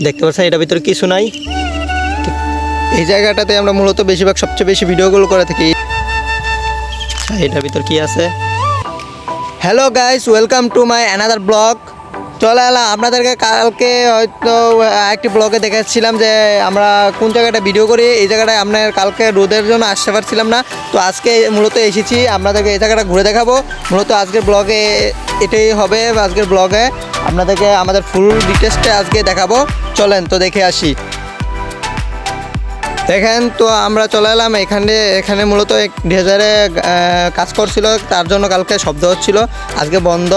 দেখতে পাচ্ছেন এটার ভিতরে কিছু নাই। এই জায়গাটাতে আমরা মূলত বেশিরভাগ সবচেয়ে বেশি ভিডিওগুলো করে থাকি। এটার ভিতর কি আছে? Hello guys, welcome to my another blog. চলে এলাম আপনাদেরকে কালকে হয়তো একটি ব্লগে দেখাচ্ছিলাম যে আমরা কোন জায়গাটা ভিডিও করি। এই জায়গাটায় আপনার কালকে রোদের জন্য আসতে পারছিলাম না, তো আজকে মূলত এসেছি আপনাদেরকে এই জায়গাটা ঘুরে দেখাবো। মূলত আজকের ব্লগে এটাই হবে, আজকের ব্লগে আপনাদেরকে আমাদের ফুল ডিটেলসটা আজকে দেখাবো। চলেন তো দেখে আসি। দেখেন তো আমরা চলে এলাম এখানে মূলত এক ড্রেজারে কাজ করছিল, তার জন্য কালকে শব্দ হচ্ছিল, আজকে বন্ধ।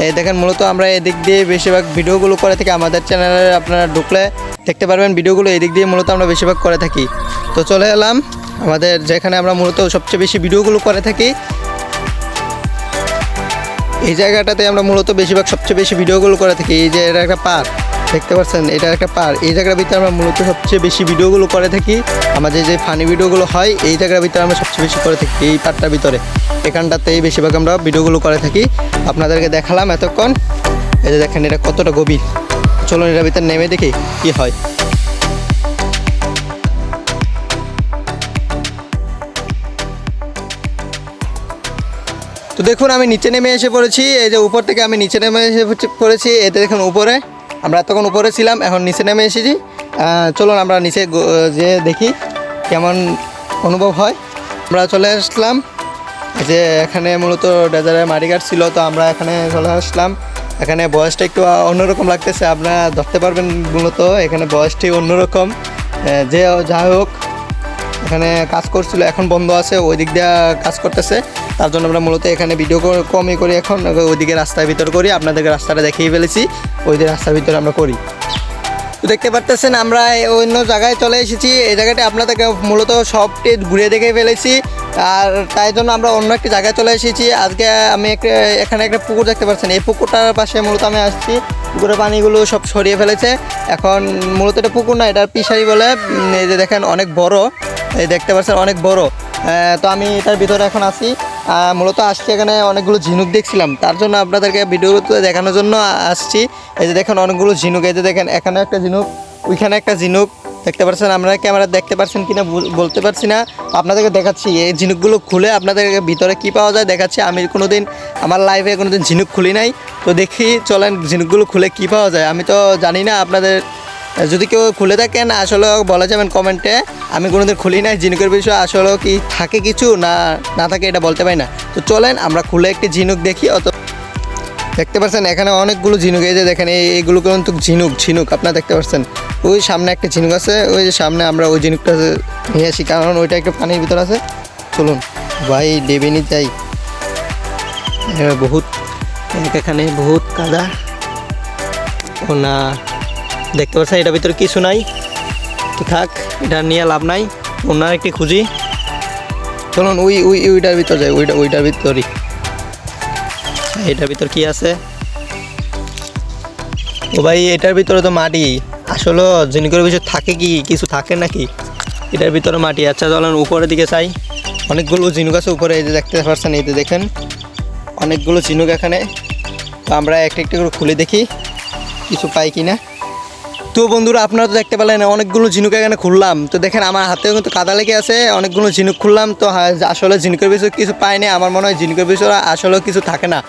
এই দেখেন মূলত আমরা এদিক দিয়ে বেশিরভাগ ভিডিওগুলো করে থাকি। আমাদের চ্যানেলে আপনারা ঢুকলে দেখতে পারবেন ভিডিওগুলো এদিক দিয়ে মূলত আমরা বেশিরভাগ করে থাকি। তো চলে এলাম আমাদের যেখানে আমরা মূলত সবচেয়ে বেশি ভিডিওগুলো করে থাকি। এই জায়গাটাতে আমরা মূলত বেশিরভাগ সবচেয়ে বেশি ভিডিওগুলো করে থাকি। এই যে এটা একটা পার্ক দেখতে পাচ্ছেন, এটা একটা পার্ক। এই জায়গার ভিতরে আমরা মূলত সবচেয়ে বেশি ভিডিওগুলো করে থাকি। আমাদের যে ফানি ভিডিওগুলো হয় এই জায়গার ভিতরে আমরা সবচেয়ে বেশি করে থাকি। এই পার্কটার ভিতরে এখানটাতেই বেশিরভাগ আমরা ভিডিওগুলো করে থাকি। আপনাদেরকে দেখালাম এতক্ষণ। এই যে দেখেন এটা কতটা গভীর। চলুন এটার ভিতরে নেমে দেখি কি হয়। তো দেখুন আমি নিচে নেমে এসে পড়েছি। এই যে উপর থেকে আমি নিচে নেমে এসে পড়েছি। এতে দেখুন উপরে আমরা এতক্ষণ উপরে ছিলাম, এখন নিচে নেমে এসেছি। চলুন আমরা নিচে যে দেখি কেমন অনুভব হয়। আমরা চলে আসলাম যে এখানে মূলত ডেজারে মাটি কাটছিল, তো আমরা এখানে চলে আসলাম। এখানে বয়সটা একটু অন্যরকম লাগতেছে, আপনারা ধরতে পারবেন। মূলত এখানে বয়সটি অন্যরকম। যে যাই হোক, এখানে কাজ করছিল, এখন বন্ধ আছে, ওই দিক দিয়ে কাজ করতেছে। তার জন্য আমরা মূলত এখানে ভিডিও কমই করি, এখন ওইদিকে রাস্তার ভিতর করি। আপনাদেরকে রাস্তাটা দেখিয়ে ফেলেছি, ওই দিকে রাস্তার ভিতরে আমরা করি। তো দেখতে পারতেছেন আমরা অন্য জায়গায় চলে এসেছি। এই জায়গাটা আপনাদেরকে মূলত সবটি ঘুরে দেখে ফেলেছি, আর তাই জন্য আমরা অন্য একটি জায়গায় চলে এসেছি। আজকে আমি এখানে একটা পুকুর দেখতে পাচ্ছেন, এই পুকুরটার পাশে মূলত আমি আসছি। পুকুরের পানিগুলো সব সরিয়ে ফেলেছে। এখন মূলত এটা পুকুর না, এটা পিশারি বলে। এই যে দেখেন অনেক বড়, এই দেখতে পাচ্ছেন অনেক বড়। তো আমি এটার ভিতরে এখন আসি। মূলত আসছি এখানে অনেকগুলো ঝিনুক দেখছিলাম, তার জন্য আপনাদেরকে ভিডিওতে দেখানোর জন্য আসছি। এই যে দেখেন অনেকগুলো ঝিনুক, এই যে দেখেন এখানে একটা ঝিনুক, ওইখানে একটা ঝিনুক দেখতে পাচ্ছেন। আমরা ক্যামেরা দেখতে পাচ্ছেন কিনা বলতে পারছি না, আপনাদেরকে দেখাচ্ছি। এই ঝিনুকগুলো খুলে আপনাদেরকে ভিতরে কি পাওয়া যায় দেখাচ্ছি। আমি কোনোদিন আমার লাইফে কোনোদিন ঝিনুক খুলি নাই, তো দেখি চলেন ঝিনুকগুলো খুলে কি পাওয়া যায়। আমি তো জানি না, আপনাদের যদি কেউ খুলে থাকেন আসলে বলা যাবেন কমেন্টে। আমি কোনোদিন খুলি নাই ঝিনুকের বিষয়ে, আসলে কি থাকে কিছু না থাকে এটা বলতে পারি না। তো চলেন আমরা খুলে একটি ঝিনুক দেখি। অত দেখতে পাচ্ছেন এখানে অনেকগুলো ঝিনুক, এই যে দেখেন এইগুলো কিন্তু ঝিনুক আপনারা দেখতে পাচ্ছেন। ওই সামনে একটা ঝিনুক আছে, ওই যে সামনে আমরা ওই ঝিনুকটা নিয়ে আসি, কারণ ওইটা একটা পানির ভিতর আছে। চলুন ভাই ডেবিনি যাই। বহুত এখানে বহুত কাদা ও না, দেখতে পাচ্ছেন এটার ভিতরে কিছু নাই, থাক এটা নিয়ে লাভ নাই, অন্য একটি খুঁজি। চলুন ওইটার ভিতর যাই, ওইটার ভিতরই। এটার ভিতর কি আছে? ও ভাই এটার ভিতরে তো মাটি। আসলে ঝিনুকের ভিতর থাকে কি কিছু থাকে নাকি? এটার ভিতরে মাটি। আচ্ছা চলেন উপরের দিকে চাই। অনেকগুলো ঝিনুক আছে উপরে, এই যে দেখতে পাচ্ছেন, এই যে দেখেন অনেকগুলো ঝিনুক এখানে। তো আমরা একটা একটা করে খুলে দেখি কিছু পাই কি না। তো বন্ধুরা আপনারা তো দেখতে পেলেন অনেকগুলো ঝিনুক এখানে খুললাম। তো দেখেন আমার হাতেও কিন্তু কাদা লেগে আছে, অনেকগুলো ঝিনুক খুললাম। তো আসলে ঝিনুকের বিষয়ে কিছু পাইনি। আমার মনে হয় ঝিনুকের বিষয়ে আসলে কিছু থাকে না।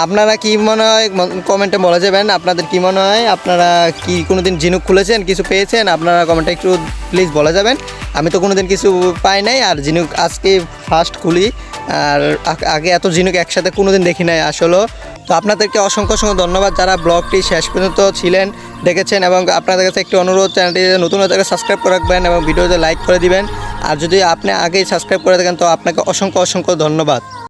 আপনারা কি মনে হয় কমেন্টে বলে যাবেন, আপনাদের কি মনে হয়? আপনারা কি কোনোদিন ঝিনুক খুলেছেন, কিছু পেয়েছেন? আপনারা কমেন্টে একটু প্লিজ বলে যাবেন। আমি তো কোনোদিন কিছু পাই নাই, আর ঝিনুক আজকে ফার্স্ট খুলি। আর আগে এত ঝিনুক একসাথে কোনোদিন দেখি নাই আসলে। তো আপনাদেরকে অসংখ্য ধন্যবাদ যারা ব্লগটি শেষ পর্যন্ত ছিলেন, দেখেছেন। এবং আপনাদের কাছে একটি অনুরোধ, চ্যানেলটি নতুন হয়ে থাকে সাবস্ক্রাইব করে রাখবেন এবং ভিডিওতে লাইক করে দিবেন। আর যদি আপনি আগেই সাবস্ক্রাইব করে থাকেন তো আপনাকে অসংখ্য ধন্যবাদ।